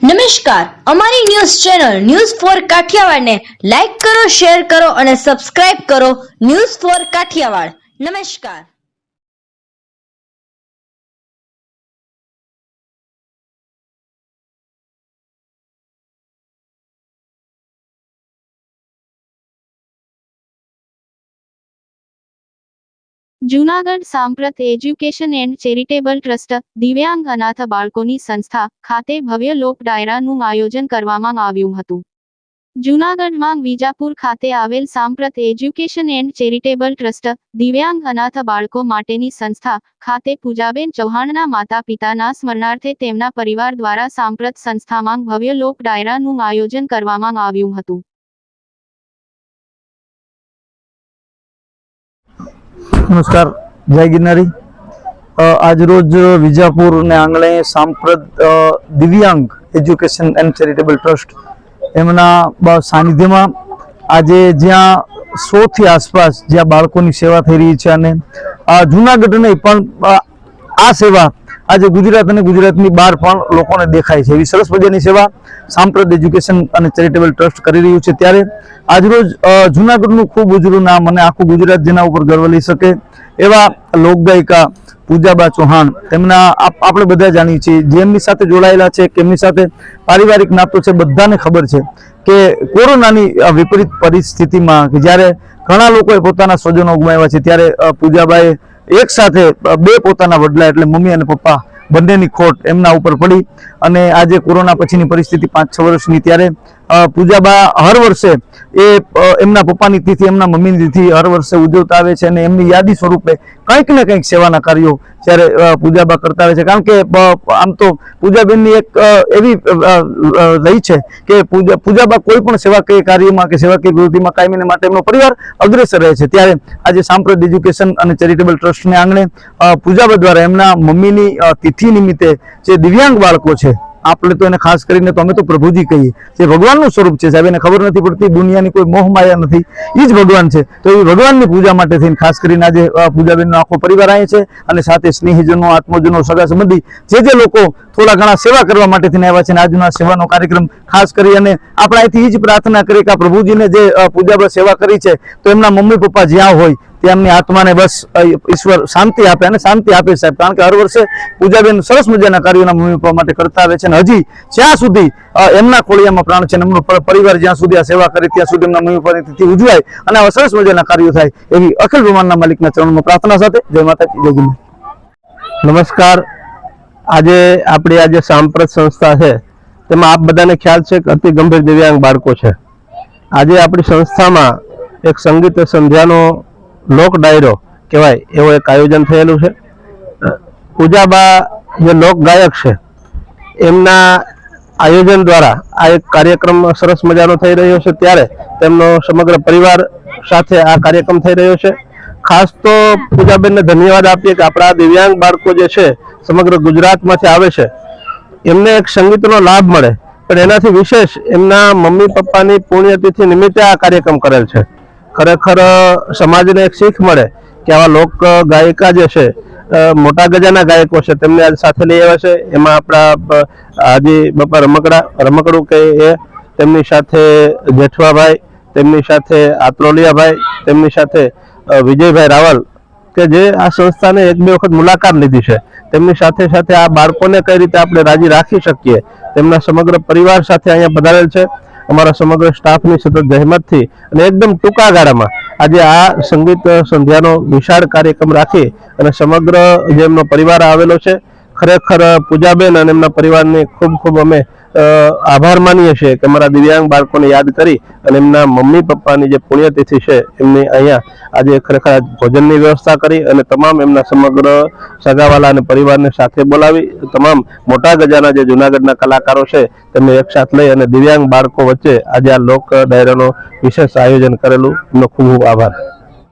નમસ્કાર, અમારી news channel news for Kathiawad ને લાઈક કરો, શેર કરો અને સબસ્ક્રાઇબ કરો. News for Kathiawad. નમસ્કાર. જૂનાગઢ સાંપ્રત એજ્યુકેશન એન્ડ ચેરિટેબલ ટ્રસ્ટ દિવ્યાંગ અનાથ બાળકોની સંસ્થા ખાતે ભવ્ય લોક ડાયરાનું આયોજન કરવામાં આવ્યું હતું. જૂનાગઢમાં વિજાપુર ખાતે આવેલ સાંપ્રત એજ્યુકેશન એન્ડ ચેરિટેબલ ટ્રસ્ટ દિવ્યાંગ અનાથ બાળકો માટેની સંસ્થા ખાતે પૂજાબેન ચૌહાણના માતા પિતાના સ્મરણાર્થે તેમના પરિવાર દ્વારા સાંપ્રત સંસ્થામાં ભવ્ય લોક ડાયરાનું આયોજન કરવામાં આવ્યું હતું. नमस्कार, जय गिरनारी। आज रोज विजापुर ने आंगणे सांप्रत दिव्यांग एज्युकेशन एंड चेरिटेबल ट्रस्ट एमना सानिध्य में आज ज्यां 100 थी आसपास ज्यां बाळकोनी सेवा थई रही छे अने जूनागढ़ नहीं पण आ सेवा आज गुजरात अने गुजरातनी बहार पण लोकोने देखाय छे। एवी सरस मजानी सेवा सांप्रत एज्युकेशन अने चेरिटेबल ट्रस्ट करी रह्युं छे। त्यारे आज रोज जूनागढ़नुं खूब उजळुं नाम अने आखुं गुजरात जेना उपर गर्व लई शके एवा लोकगायिका पूजाबा चौहाण तेमना आपणे बधा जाणीए छीए, जेमनी साथे जोडायेला छे केमनी साथे पारिवारिक नातो छे बधाने खबर छे के कोरोनानी विपरीत परिस्थितिमां के ज्यारे घणा लोकोए पोताना स्वजनो गुमाव्या छे त्यारे पूजाबाए एक साथे बे पोताना वडला एटले मम्मी अने पप्पा बंनेनी खोट एमना उपर पड़ी अने आजे कोरोना पछीनी परिस्थिति 5-6 वर्षनी त्यारे पूजाबा हर वर्षे ए एमना पप्पानी तिथि एमना मम्मीनी तिथि हर वर्षे उजवता आवे छे अने एमनी यादी स्वरूपे कंईक ने कंईक सेवाना कार्यो त्यारे पूजाबा करता आवे छे। कारण के आम तो पूजाबेननी एक एवी रही छे के पूजाबा कोई पण सेवाकीय कार्यमां के सेवाकीय प्रवृत्तिमां कायमीने माटे एमनो परिवार अग्रेसर रहे छे। त्यारे आज सांप्रत एज्युकेशन अने चेरिटेबल ट्रस्ट ने आंगणे पूजाबा द्वारा एमना मम्मीनी तिथि निमित्ते जे दिव्यांग बाळको छे આપણે તો એને ખાસ કરીને તો અમે તો પ્રભુજી કહીએ, જે ભગવાનનું સ્વરૂપ છે સાહેબ, એને ખબર નથી પડતી દુનિયાની કોઈ મોહ માયા નથી, એ જ ભગવાન છે। તો એ ભગવાનની પૂજા માટે થઈને ખાસ કરીને આજે પૂજાબેનનો આખો પરિવાર આવે છે અને સાથે સ્નેહીજનો, આત્મજનો, સગા સંબંધી જે લોકો થોડા ઘણા સેવા કરવા માટે થઈને આવ્યા છે અને આજનો સેવાનો કાર્યક્રમ ખાસ કરી અને આપણે અહીંથી એ જ પ્રાર્થના કરીએ કે આ પ્રભુજીને જે પૂજાબા સેવા કરી છે તો એમના મમ્મી પપ્પા જ્યાં હોય તેમની આત્માને બસ ઈશ્વર શાંતિ આપે અને શાંતિ આપે સાહેબ। કારણ કે હર વર્ષે પૂજાબેન સરસ મજાના કાર્યોના મમ્મી પપ્પા માટે કરતા આવે છે અને હજી જ્યાં સુધી એમના ખોળિયામાં પ્રાણ છે એમનો પરિવાર જ્યાં સુધી આ સેવા કરે ત્યાં સુધી એમના મમ્મી પપ્પાની તિથિ ઉજવાય અને આવા સરસ મજાના કાર્યો થાય એવી અખિલ બ્રહ્માંડના માલિકના ચરણમાં પ્રાર્થના સાથે જય માતાજી, જય ગિરનારી। नमस्कार। આજે આપણી આજે સાંપ્રત સંસ્થા છે તેમાં આપ બધાને ખ્યાલ છે કે અતિ ગંભીર દિવ્યાંગ બાળકો છે। આજે આપણી સંસ્થામાં એક સંગીત સંધ્યાનો લોક ડાયરો કહેવાય એવો એક આયોજન થયેલું છે। પૂજાબા જે લોક ગાયક છે એમના આયોજન દ્વારા આ એક કાર્યક્રમ સરસ મજાનો થઈ રહ્યો છે ત્યારે તેમનો સમગ્ર પરિવાર સાથે આ કાર્યક્રમ થઈ રહ્યો છે। ખાસ તો પૂજાબેનને ધન્યવાદ આપીએ કે આપણા દિવ્યાંગ બાળકો જે છે સમગ્ર ગુજરાતમાંથી આવે છે એમને એક સંગીતનો લાભ મળે પણ એનાથી વિશેષ એમના મમ્મી પપ્પાની પુણ્યતિથિ નિમિત્તે આ કાર્યક્રમ કરેલ છે। ખરેખર સમાજને એક શીખ મળે કે આવા લોક ગાયિકા જે છે મોટા ગજાના ગાયકો છે તેમને આજ સાથે લઈ આવ્યા છે। એમાં આપણા આજી બાપા રમકડું કે એ તેમની સાથે જેઠવાભાઈ, તેમની સાથે આત્રોલિયાભાઈ, તેમની સાથે વિજયભાઈ રાવલ કે જે આ સંસ્થાને એક બે વખત મુલાકાત લીધી છે, તેમની સાથે સાથે આ બાળકોને કઈ રીતે આપણે રાજી રાખી શકીએ તેમના સમગ્ર પરિવાર સાથે અહીંયા પધારેલ છે। અમારા સમગ્ર સ્ટાફની સતત જહેમતથી અને એકદમ ટૂંકા ગાળામાં આજે આ સંગીત સંધ્યાનો વિશાળ કાર્યક્રમ રાખી અને સમગ્ર જે એમનો પરિવાર આવેલો છે ખરેખર પૂજાબેન અને એમના પરિવારને ખૂબ ખૂબ અમે આભાર માનીએ છીએ કે અમારા દિવ્યાંગ બાળકોને યાદ કરી અને એમના મમ્મી પપ્પાની જે પુણ્યતિથિ છે એમની અહીંયા આજે ખરેખર ભોજનની વ્યવસ્થા કરી અને તમામ એમના સમગ્ર સગાવાલા અને પરિવારને સાથે બોલાવી તમામ મોટા ગજાના જે જૂનાગઢના કલાકારો છે તેમને એકસાથ લઈ અને દિવ્યાંગ બાળકો વચ્ચે આજે આ લોક ડાયરાનો વિશેષ આયોજન કરેલું, એમનો ખૂબ ખૂબ આભાર।